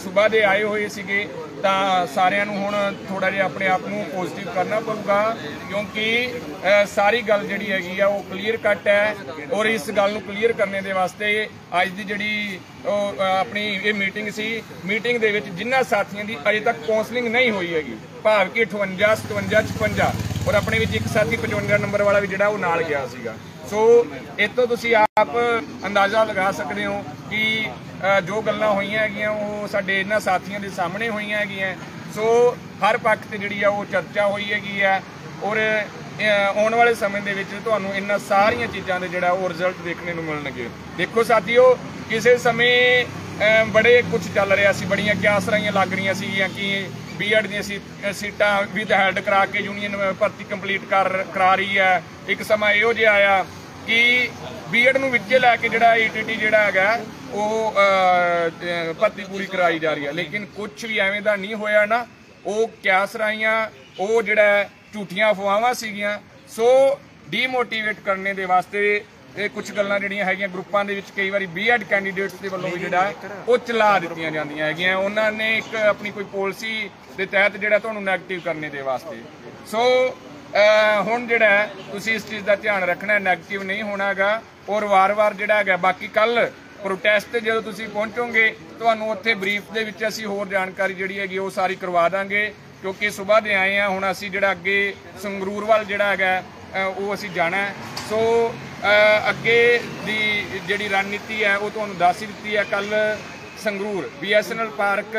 ਸਵੇਰ ਦੇ ਆਏ ਹੋਏ ਸੀਗੇ ਤਾਂ ਸਾਰਿਆਂ ਨੂੰ ਹੁਣ ਥੋੜਾ ਜਿਹਾ ਆਪਣੇ ਆਪ ਨੂੰ ਪੋਜ਼ਿਟਿਵ ਕਰਨਾ ਪਊਗਾ ਕਿਉਂਕਿ ਸਾਰੀ ਗੱਲ ਜਿਹੜੀ ਹੈਗੀ ਆ ਉਹ ਕਲੀਅਰ ਕੱਟ ਹੈ। ਔਰ ਇਸ ਗੱਲ ਨੂੰ ਕਲੀਅਰ ਕਰਨੇ ਦੇ ਵਾਸਤੇ ਅੱਜ ਦੀ ਜਿਹੜੀ ਆਪਣੀ ਇਹ ਮੀਟਿੰਗ ਸੀ, ਮੀਟਿੰਗ ਦੇ ਵਿੱਚ ਜਿਨ੍ਹਾਂ ਸਾਥੀਆਂ ਦੀ ਅਜੇ ਤੱਕ ਕਾਉਂਸਲਿੰਗ ਨਹੀਂ ਹੋਈ ਹੈਗੀ ਭਾਵ ਕਿ 58 57 56 ਔਰ ਆਪਣੇ ਵਿੱਚ ਇੱਕ ਸਾਥੀ 55 ਨੰਬਰ ਵਾਲਾ ਵੀ ਜਿਹੜਾ ਉਹ ਨਾਲ ਗਿਆ ਸੀਗਾ। ਸੋ ਇਤੋਂ ਤੁਸੀਂ ਆਪ ਅੰਦਾਜ਼ਾ ਲਗਾ ਸਕਦੇ ਹੋ ਕਿ ਜੋ ਗੱਲਾਂ ਹੋਈਆਂ ਹੈਗੀਆਂ ਉਹ ਸਾਡੇ ਇਹਨਾਂ ਸਾਥੀਆਂ ਦੇ ਸਾਹਮਣੇ ਹੋਈਆਂ ਹੈਗੀਆਂ। ਸੋ ਹਰ ਪੱਖ ਤੇ ਜਿਹੜੀ ਆ ਉਹ ਚਰਚਾ ਹੋਈ ਹੈਗੀ ਹੈ ਔਰ ਆਉਣ ਵਾਲੇ ਸਮੇਂ ਦੇ ਵਿੱਚ ਤੁਹਾਨੂੰ ਇਹਨਾਂ ਸਾਰੀਆਂ ਚੀਜ਼ਾਂ ਦੇ ਜਿਹੜਾ ਉਹ ਰਿਜ਼ਲਟ ਦੇਖਣੇ ਨੂੰ ਮਿਲਣਗੇ। ਦੇਖੋ ਸਾਥੀਓ ਕਿਸੇ ਸਮੇਂ ਬੜੇ ਕੁਝ ਚੱਲ ਰਿਹਾ ਸੀ, ਬੜੀਆਂ ਕਿਆਸਰਾਈਆਂ ਲੱਗ ਰਹੀਆਂ ਸੀਗੀਆਂ ਕਿ बीएड ਦੀਆਂ ਸੀਟਾਂ ਵਿਦ ਹੈਲਡ ਕਰਾ ਕੇ ਯੂਨੀਅਨ ਭਰਤੀ ਕੰਪਲੀਟ ਕਰਾ ਰਹੀ ਹੈ। ਇੱਕ ਸਮਾਂ ਇਹੋ ਜਿਹਾ ਆਇਆ ਕਿ बीएड ਨੂੰ ਵਿੱਚੇ ਲੈ ਕੇ ਜਿਹੜਾ ईटीटी ਜਿਹੜਾ ਹੈਗਾ ਉਹ ਭਰਤੀ ਪੂਰੀ ਕਰਾਈ ਜਾ ਰਹੀ ਹੈ, ਲੇਕਿਨ ਕੁਝ ਵੀ ਐਵੇਂ ਦਾ ਨਹੀਂ ਹੋਇਆ ਨਾ। ਉਹ ਕਿਆਸਰਾਈਆਂ ਉਹ ਜਿਹੜਾ ਝੂਠੀਆਂ ਅਫਵਾਹਾਂ ਸੀਗੀਆਂ। ਸੋ ਡੀਮੋਟੀਵੇਟ ਕਰਨੇ ਦੇ ਵਾਸਤੇ ਇਹ ਕੁਝ ਗੱਲਾਂ ਜਿਹੜੀਆਂ ਹੈਗੀਆਂ ਗਰੁੱਪਾਂ ਦੇ ਵਿੱਚ ਕਈ ਵਾਰੀ बीएड ਕੈਂਡੀਡੇਟਸ ਦੇ ਵੱਲੋਂ ਵੀ ਜਿਹੜਾ ਉਹ ਚਲਾ ਦਿੱਤੀਆਂ ਜਾਂਦੀਆਂ ਹੈਗੀਆਂ। ਉਹਨਾਂ ਨੇ ਇੱਕ ਆਪਣੀ ਕੋਈ ਪਾਲਿਸੀ ਦੇ ਤਹਿਤ ਜਿਹੜਾ ਤੁਹਾਨੂੰ ਨੈਗੇਟਿਵ ਕਰਨੇ ਦੇ ਵਾਸਤੇ। ਸੋ ਹੁਣ ਜਿਹੜਾ ਤੁਸੀਂ ਇਸ ਚੀਜ਼ ਦਾ ਧਿਆਨ ਰੱਖਣਾ, ਨੈਗੇਟਿਵ ਨਹੀਂ ਹੋਣਾਗਾ ਔਰ ਵਾਰ-ਵਾਰ ਜਿਹੜਾ ਹੈਗਾ ਬਾਕੀ ਕੱਲ ਪ੍ਰੋਟੈਸਟ ਤੇ ਜਦੋਂ ਤੁਸੀਂ ਪਹੁੰਚੋਗੇ ਤੁਹਾਨੂੰ ਉੱਥੇ ਬਰੀਫ ਦੇ ਵਿੱਚ ਅਸੀਂ ਹੋਰ ਜਾਣਕਾਰੀ ਜਿਹੜੀ ਹੈਗੀ ਉਹ ਸਾਰੀ ਕਰਵਾ ਦਾਂਗੇ ਕਿਉਂਕਿ ਸਵੇਰ ਦੇ ਆਏ ਆ। ਹੁਣ ਅਸੀਂ ਜਿਹੜਾ ਅੱਗੇ ਸੰਗਰੂਰ ਵੱਲ ਜਿਹੜਾ ਹੈਗਾ ਉਹ ਅਸੀਂ ਜਾਣਾ। ਸੋ ਅੱਗੇ ਦੀ ਜਿਹੜੀ ਰਣਨੀਤੀ ਹੈ ਉਹ ਤੁਹਾਨੂੰ ਦੱਸ ਹੀ ਦਿੱਤੀ ਹੈ। ਕੱਲ ਸੰਗਰੂਰ BSNL ਪਾਰਕ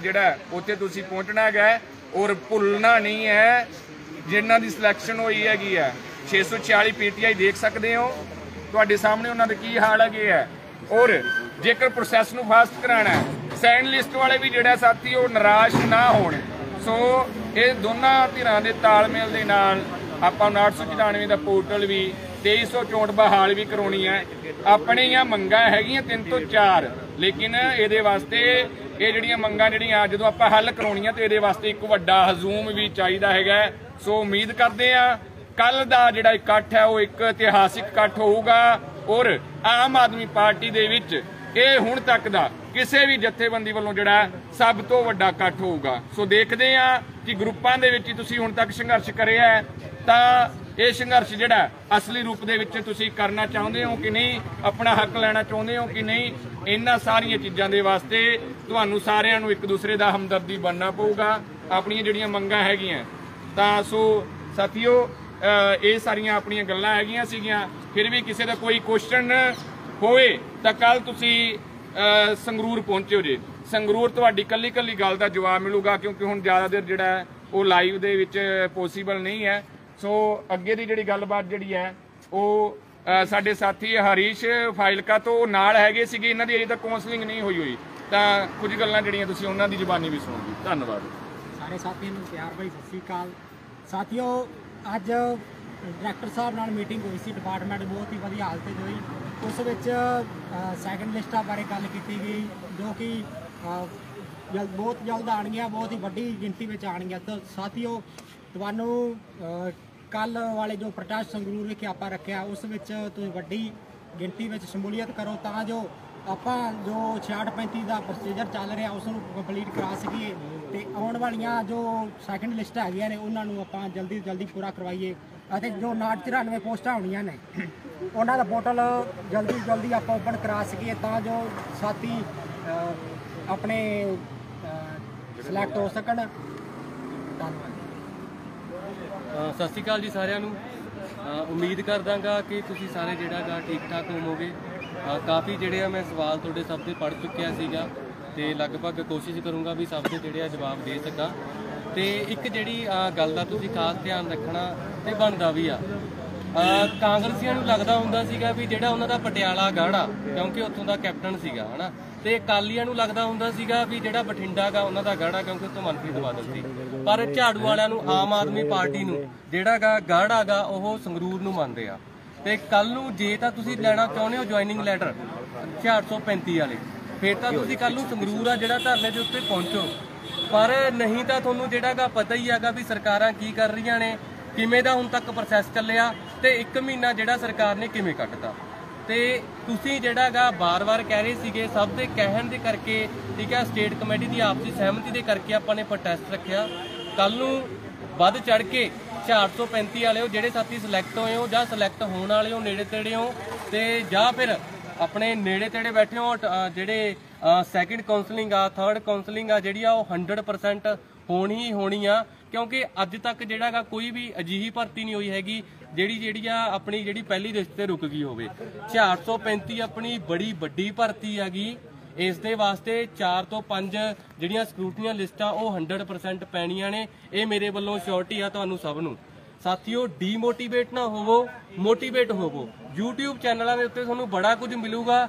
ਜਿਹੜਾ ਉੱਥੇ ਤੁਸੀਂ ਪਹੁੰਚਣਾ ਹੈਗਾ ਔਰ ਭੁੱਲਣਾ ਨਹੀਂ ਹੈ ਜਿਨ੍ਹਾਂ ਦੀ ਸਿਲੈਕਸ਼ਨ ਹੋਈ ਹੈਗੀ ਹੈ 646 PTI ਦੇਖ ਸਕਦੇ ਹੋ ਤੁਹਾਡੇ ਸਾਹਮਣੇ ਉਹਨਾਂ ਦੇ ਕੀ ਹਾਲ ਹੈਗੇ ਹੈ। ਔਰ ਜੇਕਰ ਪ੍ਰੋਸੈਸ ਨੂੰ ਫਾਸਟ ਕਰਾਣਾ ਸੈਕੰਡ ਲਿਸਟ ਵਾਲੇ ਵੀ ਜਿਹੜਾ ਸਾਥੀ ਉਹ ਨਿਰਾਸ਼ ਨਾ ਹੋਣ। ਸੋ ਇਹ ਦੋਨਾਂ ਧਿਰਾਂ ਦੇ ਤਾਲਮੇਲ ਦੇ ਨਾਲ ਆਪਾਂ 994 ਦਾ ਪੋਰਟਲ ਵੀ 2364 ਬਹਾਲ ਵੀ ਕਰਾਉਣੀ ਹੈ। ਆਪਣੀਆਂ ਮੰਗਾਂ ਹੈਗੀਆਂ 3 ਤੋਂ 4 ਲੇਕਿਨ ਇਹਦੇ ਵਾਸਤੇ ਇਹ ਜਿਹੜੀਆਂ ਮੰਗਾਂ ਜਿਹੜੀਆਂ ਜਦੋਂ ਆਪਾਂ ਹੱਲ ਕਰਾਉਣੀਆਂ ਤੇ ਇਹਦੇ ਵਾਸਤੇ ਇੱਕ ਵੱਡਾ ਹਜੂਮ ਵੀ ਚਾਹੀਦਾ ਹੈਗਾ। ਸੋ ਉਮੀਦ ਕਰਦੇ ਆ ਕੱਲ ਦਾ ਜਿਹੜਾ ਇਕੱਠ ਹੈ ਉਹ ਇੱਕ ਇਤਿਹਾਸਿਕ ਇਕੱਠ ਹੋਊਗਾ ਔਰ ਆਮ ਆਦਮੀ ਪਾਰਟੀ ਦੇ ਵਿੱਚ ਇਹ ਹੁਣ ਤੱਕ ਦਾ ਕਿਸੇ ਵੀ ਜਥੇਬੰਦੀ ਵੱਲੋਂ ਜਿਹੜਾ ਸਭ ਤੋਂ ਵੱਡਾ ਇਕੱਠ ਹੋਊਗਾ। ਸੋ ਦੇਖਦੇ ਆ ਕਿ ਗਰੁੱਪਾਂ ਦੇ ਵਿੱਚ ਤੁਸੀਂ ਹੁਣ ਤੱਕ ਸੰਘਰਸ਼ ਕਰਿਆ ਹੈ ਤਾਂ ਇਹ ਸੰਘਰਸ਼ ਜਿਹੜਾ ਅਸਲੀ ਰੂਪ ਦੇ ਵਿੱਚ ਤੁਸੀਂ ਕਰਨਾ ਚਾਹੁੰਦੇ ਹੋ ਕਿ ਨਹੀਂ, ਆਪਣਾ ਹੱਕ ਲੈਣਾ ਚਾਹੁੰਦੇ ਹੋ ਕਿ ਨਹੀਂ। ਇਹਨਾਂ ਸਾਰੀਆਂ ਚੀਜ਼ਾਂ ਦੇ ਵਾਸਤੇ ਤੁਹਾਨੂੰ ਸਾਰਿਆਂ ਨੂੰ ਇੱਕ ਦੂਸਰੇ ਦਾ ਹਮਦਰਦੀ ਬਣਨਾ ਪਊਗਾ ਆਪਣੀਆਂ ਜਿਹੜੀਆਂ ਮੰਗਾਂ ਹੈਗੀਆਂ। ਤਾਂ ਸੋ ਸਾਥੀਓ ਇਹ ਸਾਰੀਆਂ ਆਪਣੀਆਂ ਗੱਲਾਂ ਹੈਗੀਆਂ ਸੀਗੀਆਂ। ਫਿਰ ਵੀ ਕਿਸੇ ਦਾ ਕੋਈ ਕੁਐਸਚਨ ਹੋਵੇ ਤਾਂ ਕੱਲ ਤੁਸੀਂ ਸੰਗਰੂਰ ਪਹੁੰਚਿਓ ਜੇ। ਸੰਗਰੂਰ ਤੁਹਾਡੀ ਕੱਲੀ ਕੱਲੀ ਗੱਲ ਦਾ ਜਵਾਬ ਮਿਲੂਗਾ ਕਿਉਂਕਿ ਹੁਣ ਜ਼ਿਆਦਾ ਦੇਰ ਜਿਹੜਾ ਉਹ ਲਾਈਵ ਦੇ ਵਿੱਚ ਪੋਸੀਬਲ ਨਹੀਂ ਹੈ। ਸੋ ਅੱਗੇ ਦੀ ਜਿਹੜੀ ਗੱਲਬਾਤ ਜਿਹੜੀ ਹੈ ਉਹ ਸਾਡੇ ਸਾਥੀ ਹਰੀਸ਼ ਫਾਈਲਕਾ ਤੋਂ ਨਾਲ ਹੈਗੇ ਸੀਗੇ, ਇਹਨਾਂ ਦੀ ਅਜੇ ਤੱਕ ਕਾਉਂਸਲਿੰਗ ਨਹੀਂ ਹੋਈ ਤਾਂ ਕੁਝ ਗੱਲਾਂ ਜਿਹੜੀਆਂ ਤੁਸੀਂ ਉਹਨਾਂ ਦੀ ਜ਼ੁਬਾਨੀ ਵੀ ਸੁਣੋਗੇ। ਧੰਨਵਾਦ ਸਾਰੇ ਸਾਥੀਆਂ ਨੂੰ ਪਿਆਰ ਭਾਈ, ਸਤਿ ਸ਼੍ਰੀ ਅਕਾਲ ਸਾਥੀਓ। ਅੱਜ ਡਾਇਰੈਕਟਰ ਸਾਹਿਬ ਨਾਲ ਮੀਟਿੰਗ ਹੋਈ ਸੀ, ਡਿਪਾਰਟਮੈਂਟ ਬਹੁਤ ਹੀ ਵਧੀਆ ਹਾਲਤ 'ਚ ਹੋਈ ਉਸ ਵਿੱਚ ਸੈਕੰਡ ਲਿਸਟਾਂ ਬਾਰੇ ਗੱਲ ਕੀਤੀ ਗਈ ਜੋ ਕਿ ਬਹੁਤ ਜਲਦ ਆਉਣਗੀਆਂ, ਬਹੁਤ ਹੀ ਵੱਡੀ ਗਿਣਤੀ ਵਿੱਚ ਆਉਣਗੀਆਂ। ਤਾਂ ਸਾਥੀਓ, ਤੁਹਾਨੂੰ ਕੱਲ ਵਾਲੇ ਜੋ ਪ੍ਰੋਟੈਸਟ ਸੰਗਰੂਰ ਵਿਖੇ ਆਪਾਂ ਰੱਖਿਆ ਉਸ ਵਿੱਚ ਤੁਸੀਂ ਵੱਡੀ ਗਿਣਤੀ ਵਿੱਚ ਸ਼ਮੂਲੀਅਤ ਕਰੋ ਤਾਂ ਜੋ ਆਪਾਂ ਜੋ 66-35 ਦਾ ਪ੍ਰੋਸੀਜਰ ਚੱਲ ਰਿਹਾ ਉਸ ਨੂੰ ਕੰਪਲੀਟ ਕਰਾ ਸਕੀਏ ਤੇ ਆਉਣ ਵਾਲੀਆਂ ਜੋ ਸੈਕੰਡ ਲਿਸਟਾਂ ਹੈਗੀਆਂ ਨੇ ਉਹਨਾਂ ਨੂੰ ਆਪਾਂ ਜਲਦੀ ਤੋਂ ਜਲਦੀ ਪੂਰਾ ਕਰਵਾਈਏ ਅਤੇ ਜੋ 94 ਪੋਸਟਾਂ ਹੋਣੀਆਂ ਨੇ ਉਹਨਾਂ ਦਾ ਪੋਰਟਲ ਜਲਦੀ ਤੋਂ ਜਲਦੀ ਆਪਾਂ ਓਪਨ ਕਰਾ ਸਕੀਏ ਤਾਂ ਜੋ ਸਾਥੀ ਆਪਣੇ ਸਿਲੈਕਟ ਹੋ ਸਕਣ। ਧੰਨਵਾਦ। ਸਤਿ ਸ਼੍ਰੀ ਅਕਾਲ ਜੀ ਸਾਰਿਆਂ ਨੂੰ। ਉਮੀਦ ਕਰਦਾਗਾ ਕਿ ਤੁਸੀਂ ਸਾਰੇ ਜਿਹੜਾਗਾ ਠੀਕ ਠਾਕ ਹੋਵੋਗੇ। ਕਾਫੀ ਜਿਹੜੇ ਆ ਮੈਂ ਸਵਾਲ ਤੁਹਾਡੇ ਸਭ ਦੇ ਪੜ੍ਹ ਚੁੱਕਿਆ ਸੀਗਾ ਤੇ ਲਗਭਗ ਕੋਸ਼ਿਸ਼ ਕਰੂੰਗਾ ਵੀ ਸਭ ਦੇ ਜਿਹੜੇ ਆ ਜਵਾਬ ਦੇ ਸਕਾਂ। ਤੇ ਇੱਕ ਜਿਹੜੀ ਗੱਲ ਦਾ ਤੁਸੀਂ ਖਾਸ ਧਿਆਨ ਰੱਖਣਾ ਤੇ ਬਣਦਾ ਵੀ ਆ, ਕਾਂਗਰਸੀਆਂ ਨੂੰ ਲੱਗਦਾ ਹੁੰਦਾ ਸੀਗਾ ਵੀ ਜਿਹੜਾ ਉਹਨਾਂ ਦਾ ਪਟਿਆਲਾ ਗਾੜਾ ਕਿਉਂਕਿ ਉੱਥੋਂ ਦਾ ਕੈਪਟਨ ਸੀਗਾ ਹਨਾ, ਤੇ ਅਕਾਲੀਆਂ ਨੂੰ ਲੱਗਦਾ ਹੁੰਦਾ ਸੀਗਾ ਵੀ ਜਿਹੜਾ ਬਠਿੰਡਾ ਗਾ ਉਹਨਾਂ ਦਾ ਗਾੜਾ ਕਿਉਂਕਿ ਉੱਥੋਂ ਮਨਪ੍ਰੀਤ ਬਾਦਲ ਸੀ। ਪਰ ਝਾੜੂ ਵਾਲਿਆਂ ਨੂੰ, ਆਮ ਆਦਮੀ ਪਾਰਟੀ ਨੂੰ ਜਿਹੜਾ ਗਾ ਗਾੜਾ ਗਾ ਉਹ ਸੰਗਰੂਰ ਨੂੰ ਮੰਨਦੇ ਆ। ਤੇ ਕੱਲ ਨੂੰ ਜੇ ਤਾਂ ਤੁਸੀਂ ਲੈਣਾ ਚਾਹੁੰਦੇ ਹੋ ਜੁਆਇਨਿੰਗ ਲੈਟਰ 435 ਵਾਲੇ, ਫਿਰ ਤਾਂ ਤੁਸੀਂ ਕੱਲ ਨੂੰ ਸੰਗਰੂਰ ਆ ਜਿਹੜਾ ਧਰਨੇ ਦੇ ਉੱਤੇ ਪਹੁੰਚੋ। ਪਰ ਨਹੀਂ ਤਾਂ ਤੁਹਾਨੂੰ ਜਿਹੜਾ ਗਾ ਪਤਾ ਹੀ ਹੈਗਾ ਵੀ ਸਰਕਾਰਾਂ ਕੀ ਕਰ ਰਹੀਆਂ ਨੇ, ਕਿਵੇਂ ਦਾ ਹੁਣ ਤੱਕ ਪ੍ਰੋਸੈਸ ਚੱਲਿਆ ਤੇ 1 ਮਹੀਨਾ ਜਿਹੜਾ ਸਰਕਾਰ ਨੇ ਕਿਵੇਂ ਕੱਟਤਾ। ਤੇ ਤੁਸੀਂ ਜਿਹੜਾ ਗਾ ਬਾਰ-ਬਾਰ ਕਹਿ ਰਹੇ ਸੀਗੇ, ਸਭ ਦੇ ਕਹਿਣ ਦੇ ਕਰਕੇ, ਠੀਕ ਹੈ, ਸਟੇਟ ਕਮੇਟੀ ਦੀ ਆਪਸੀ ਸਹਿਮਤੀ ਦੇ ਕਰਕੇ ਆਪਾਂ ਨੇ ਪ੍ਰੋਟੈਸਟ ਰੱਖਿਆ। ਕੱਲ ਨੂੰ ਵੱਧ ਚੜ ਕੇ 435 ਵਾਲੇ ਹੋ ਜਿਹੜੇ ਸਾਥੀ ਸਿਲੈਕਟ ਹੋਏ ਹੋ ਜਾਂ ਸਿਲੈਕਟ ਹੋਣ ਵਾਲੇ ਹੋ, ਨੇੜੇ ਤੇੜੇ ਹੋ, ਤੇ ਜਾਂ ਫਿਰ ਆਪਣੇ ਨੇੜੇ ਤੇੜੇ ਬੈਠੇ ਹੋ, ਜਿਹੜੇ ਸੈਕਿੰਡ ਕਾਉਂਸਲਿੰਗ ਆ, ਥਰਡ ਕਾਉਂਸਲਿੰਗ ਆ ਜਿਹੜੀ ਆ ਉਹ 100% ਹੋਣੀ ਆ। ਕਿਉਂਕਿ ਅੱਜ ਤੱਕ ਜਿਹੜਾ ਗਾ ਕੋਈ ਵੀ ਅਜਿਹੀ ਭਰਤੀ ਨਹੀਂ ਹੋਈ ਹੈਗੀ ਜਿਹੜੀ ਆ ਆਪਣੀ ਜਿਹੜੀ ਪਹਿਲੀ ਲਿਸਟ ਤੇ ਰੁਕ ਗਈ ਹੋਵੇ। 435 ਆਪਣੀ ਬੜੀ ਵੱਡੀ ਭਰਤੀ ਹੈਗੀ। ਇਸ ਦੇ ਵਾਸਤੇ 4 ਤੋਂ 5 ਜਿਹੜੀਆਂ ਸਕਰੂਟਨੀਆਂ ਲਿਸਟਾਂ ਉਹ 100% ਪੈਣੀਆਂ ਨੇ। ਇਹ ਮੇਰੇ ਵੱਲੋਂ ਸ਼ੋਰਟੀ ਆ ਤੁਹਾਨੂੰ ਸਭ ਨੂੰ। ਸਾਥੀਓ, ਡੀਮੋਟੀਵੇਟ ਨਾ ਹੋਵੋ, ਮੋਟੀਵੇਟ ਹੋਵੋ। YouTube ਚੈਨਲਾਂ ਦੇ ਉੱਤੇ ਤੁਹਾਨੂੰ ਬੜਾ ਕੁਝ ਮਿਲੂਗਾ,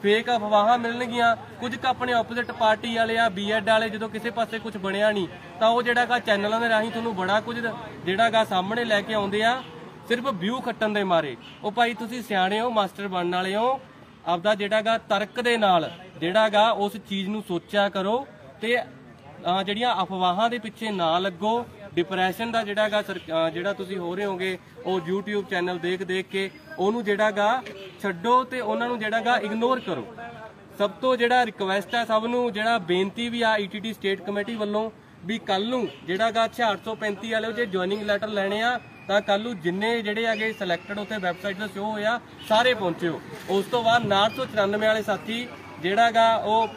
ਫੇਕ ਅਫਵਾਹਾਂ ਮਿਲਣਗੀਆਂ। ਕੁਝ ਕੁ ਆਪਣੇ ਆਪੋਜ਼ਿਟ ਪਾਰਟੀ ਵਾਲੇ ਆ, B.Ed ਵਾਲੇ, ਜਦੋਂ ਕਿਸੇ ਪਾਸੇ ਕੁਝ ਬਣਿਆ ਨਹੀਂ ਤਾਂ ਉਹ ਜਿਹੜਾ ਗਾ ਚੈਨਲਾਂ ਦੇ ਰਾਹੀਂ ਤੁਹਾਨੂੰ ਬੜਾ ਕੁਝ ਜਿਹੜਾ ਗਾ ਸਾਹਮਣੇ ਲੈ ਕੇ ਆਉਂਦੇ ਆ, ਸਿਰਫ ਵਿਊ ਖੱਟਣ ਦੇ ਮਾਰੇ। ਉਹ ਭਾਈ ਤੁਸੀਂ ਸਿਆਣੇ ਹੋ, ਮਾਸਟਰ ਬਣਨ ਵਾਲੇ ਹੋ, ਆਪਦਾ ਜਿਹੜਾ ਗਾ ਤਰਕ ਦੇ ਨਾਲ ਜਿਹੜਾ ਗਾ ਉਸ ਚੀਜ਼ ਨੂੰ ਸੋਚਿਆ ਕਰੋ ਤੇ ਜਿਹੜੀਆਂ ਅਫਵਾਹਾਂ ਦੇ ਪਿੱਛੇ ਨਾ ਲੱਗੋ। ਡਿਪਰੈਸ਼ਨ ਦਾ ਜਿਹੜਾ ਗਾ ਜਿਹੜਾ ਤੁਸੀਂ ਹੋ ਰਹੇ ਹੋਗੇ ਉਹ YouTube ਚੈਨਲ ਦੇਖ ਕੇ ਉਹਨੂੰ ਜਿਹੜਾ ਗਾ ਛੱਡੋ ਤੇ ਉਹਨਾਂ ਨੂੰ ਜਿਹੜਾ ਗਾ ਇਗਨੋਰ ਕਰੋ। ਸਭ ਤੋਂ ਜਿਹੜਾ ਰਿਕੁਐਸਟ ਹੈ ਸਭ ਨੂੰ, ਜਿਹੜਾ ਬੇਨਤੀ ਵੀ ਆ ETT ਸਟੇਟ ਕਮੇਟੀ ਵੱਲੋਂ, ਵੀ ਕੱਲ ਨੂੰ ਜਿਹੜਾ ਗਾ 435 ਵਾਲੇ ਜੇ ਜੁਆਇਨਿੰਗ ਲੈਟਰ ਲੈਣੇ ਆ ਤਾਂ ਕੱਲ ਨੂੰ ਜਿੰਨੇ ਜਿਹੜੇ ਹੈਗੇ ਸਿਲੈਕਟਡ ਉੱਥੇ ਵੈਬਸਾਈਟ ਤੇ ਸ਼ੋ ਹੋਇਆ ਸਾਰੇ ਪਹੁੰਚਿਓ। ਉਸ ਤੋਂ ਬਾਅਦ 994 ਵਾਲੇ ਸਾਥੀ ਜਿਹੜਾ ਗਾ ਉਹ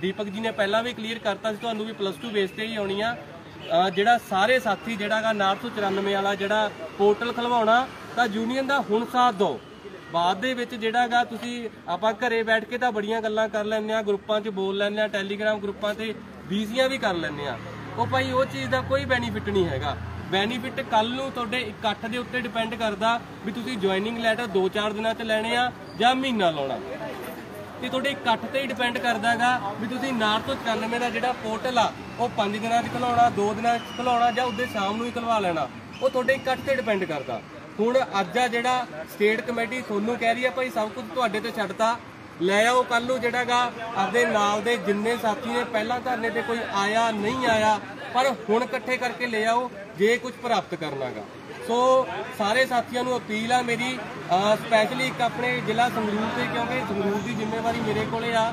ਦੀਪਕ ਜੀ ਨੇ ਪਹਿਲਾਂ ਵੀ ਕਲੀਅਰ ਕਰਤਾ ਸੀ ਤੁਹਾਨੂੰ ਵੀ +2 ਬੇਸ ਤੇ ਹੀ ਆਉਣੀ ਆ। ਜਿਹੜਾ ਸਾਰੇ ਸਾਥੀ ਜਿਹੜਾ ਗਾ 994 ਵਾਲਾ ਜਿਹੜਾ ਪੋਰਟਲ ਖਲਵਾਉਣਾ ਤਾਂ ਯੂਨੀਅਨ ਦਾ ਹੁਣ ਸਾਥ ਦਿਓ। ਬਾਅਦ ਦੇ ਵਿੱਚ ਜਿਹੜਾ ਗਾ ਤੁਸੀਂ ਆਪਾਂ ਘਰੇ ਬੈਠ ਕੇ ਤਾਂ ਬੜੀਆਂ ਗੱਲਾਂ ਕਰ ਲੈਂਦੇ ਆ, ਗਰੁੱਪਾਂ 'ਚ ਬੋਲ ਲੈਂਦੇ ਆ, ਟੈਲੀਗ੍ਰਾਮ ਗਰੁੱਪਾਂ ਤੇ ਬੀਜ਼ੀਆਂ ਵੀ ਕਰ ਲੈਂਦੇ ਆ। ਉਹ ਭਾਈ ਉਹ ਚੀਜ਼ ਦਾ ਕੋਈ ਬੈਨੀਫਿਟ ਨਹੀਂ ਹੈਗਾ। ਬੈਨੀਫਿਟ ਕੱਲ ਨੂੰ ਤੁਹਾਡੇ ਇਕੱਠ ਦੇ ਉੱਤੇ ਡਿਪੈਂਡ ਕਰਦਾ ਵੀ ਤੁਸੀਂ ਜੁਆਇਨਿੰਗ ਲੈਟਰ 2-4 ਦਿਨਾਂ 'ਚ ਲੈਣੇ ਆ ਜਾਂ ਮਹੀਨਾ ਲਾਉਣਾ, ਤੇ ਤੁਹਾਡੇ ਇਕੱਠ ਤੇ ਹੀ ਡਿਪੈਂਡ ਕਰਦਾ ਹੈਗਾ ਵੀ ਤੁਸੀਂ 994 ਦਾ ਜਿਹੜਾ ਪੋਰਟਲ ਆ ਉਹ 5 ਦਿਨਾਂ 'ਚ ਖਲਾਉਣਾ, 2 ਦਿਨਾਂ 'ਚ ਖਲਾਉਣਾ ਜਾਂ ਉਹਦੇ ਸ਼ਾਮ ਨੂੰ ਹੀ ਖਲਵਾ ਲੈਣਾ। ਉਹ ਤੁਹਾਡੇ ਇਕੱਠ ਤੇ ਡਿਪੈਂਡ ਕਰਦਾ। ਹੁਣ ਅੱਜ ਆ ਜਿਹੜਾ ਸਟੇਟ ਕਮੇਟੀ ਤੁਹਾਨੂੰ ਕਹਿ ਰਹੀ ਆ ਭਾਈ ਸਭ ਕੁਝ ਤੁਹਾਡੇ ਤੇ ਛੱਡਤਾ, ਲੈ ਆਓ ਕੱਲ ਨੂੰ ਜਿਹੜਾ ਗਾ ਆਪਦੇ ਨਾਲ ਦੇ ਜਿੰਨੇ ਸਾਥੀ ਨੇ ਪਹਿਲਾਂ ਧਰਨੇ ਤੇ ਕੋਈ ਆਇਆ ਨਹੀਂ ਆਇਆ ਪਰ ਹੁਣ ਇਕੱਠੇ ਕਰਕੇ ਲੈ ਆਓ ਜੇ ਕੁਝ ਪ੍ਰਾਪਤ ਕਰਨਾ ਗਾ। ਸੋ ਸਾਰੇ ਸਾਥੀਆਂ ਨੂੰ ਅਪੀਲ ਆ ਮੇਰੀ, ਸਪੈਸ਼ਲੀ ਇੱਕ ਆਪਣੇ ਜ਼ਿਲ੍ਹਾ ਸੰਗਰੂਰ ਤੇ, ਕਿਉਂਕਿ ਸੰਗਰੂਰ ਦੀ ਜ਼ਿੰਮੇਵਾਰੀ ਮੇਰੇ ਕੋਲੇ ਆ।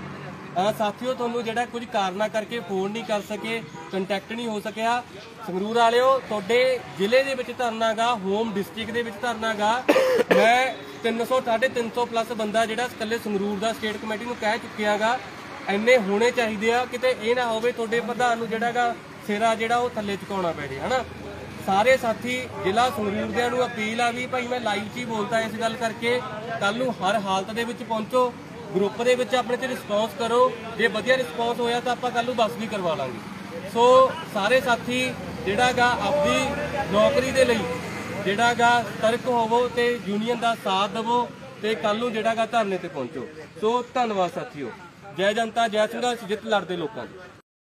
ਸਾਥੀਓ, ਤੁਹਾਨੂੰ ਜਿਹੜਾ ਕੁਝ ਕਾਰਨਾਂ ਕਰਕੇ ਫੋਨ ਨਹੀਂ ਕਰ ਸਕੇ, ਕੰਟੈਕਟ ਨਹੀਂ ਹੋ ਸਕਿਆ, ਸੰਗਰੂਰ ਵਾਲਿਓ ਤੁਹਾਡੇ ਜ਼ਿਲ੍ਹੇ ਦੇ ਵਿੱਚ ਧਰਨਾ ਗਾ, ਹੋਮ ਡਿਸਟ੍ਰਿਕਟ ਦੇ ਵਿੱਚ ਧਰਨਾ ਗਾ। ਮੈਂ 300-350+ ਬੰਦਾ ਜਿਹੜਾ ਇਕੱਲੇ ਸੰਗਰੂਰ ਦਾ ਸਟੇਟ ਕਮੇਟੀ ਨੂੰ ਕਹਿ ਚੁੱਕਿਆ ਗਾ। ਇੰਨੇ ਹੋਣੇ ਚਾਹੀਦੇ ਆ, ਕਿਤੇ ਇਹ ਨਾ ਹੋਵੇ ਤੁਹਾਡੇ ਪ੍ਰਧਾਨ ਨੂੰ ਜਿਹੜਾ ਗਾ ਸਿਰਾ ਜਿਹੜਾ ਉਹ ਥੱਲੇ ਚੁਕਾਉਣਾ ਪੈ ਜੇ ਹਨਾ। ਸਾਰੇ ਸਾਥੀ ਜ਼ਿਲ੍ਹਾ ਸੰਗਰੂਰ ਦਿਆਂ ਨੂੰ ਅਪੀਲ ਆ ਵੀ ਭਾਈ ਮੈਂ ਲਾਈਵ 'ਚ ਹੀ ਬੋਲਦਾ ਇਸ ਗੱਲ ਕਰਕੇ, ਕੱਲ ਨੂੰ ਹਰ ਹਾਲਤ ਦੇ ਵਿੱਚ ਪਹੁੰਚੋ, ਗਰੁੱਪ ਦੇ ਵਿੱਚ ਆਪਣੇ ਤੇ ਰਿਸਪੌਂਸ ਕਰੋ। ਜੇ ਵਧੀਆ ਰਿਸਪੌਂਸ ਹੋਇਆ ਤਾਂ ਆਪਾਂ ਕੱਲ ਨੂੰ ਬੱਸ ਵੀ ਕਰਵਾ ਲਾਂਗੇ। ਸੋ ਸਾਰੇ ਸਾਥੀ ਜਿਹੜਾ ਗਾ ਆਪਦੀ ਨੌਕਰੀ ਦੇ ਲਈ ਜਿਹੜਾ ਗਾ ਤਰਕ ਹੋਵੋ ਤੇ ਯੂਨੀਅਨ ਦਾ ਸਾਥ ਦੇਵੋ ਤੇ ਕੱਲ ਨੂੰ ਜਿਹੜਾ ਗਾ ਧਰਨੇ ਤੇ ਪਹੁੰਚੋ। ਸੋ ਧੰਨਵਾਦ ਸਾਥੀਓ। ਜੈ ਜਨਤਾ, ਜੈ ਸੰਘਰਸ਼, ਜਿੱਤ ਲੜਦੇ ਲੋਕਾਂ ਦੀ।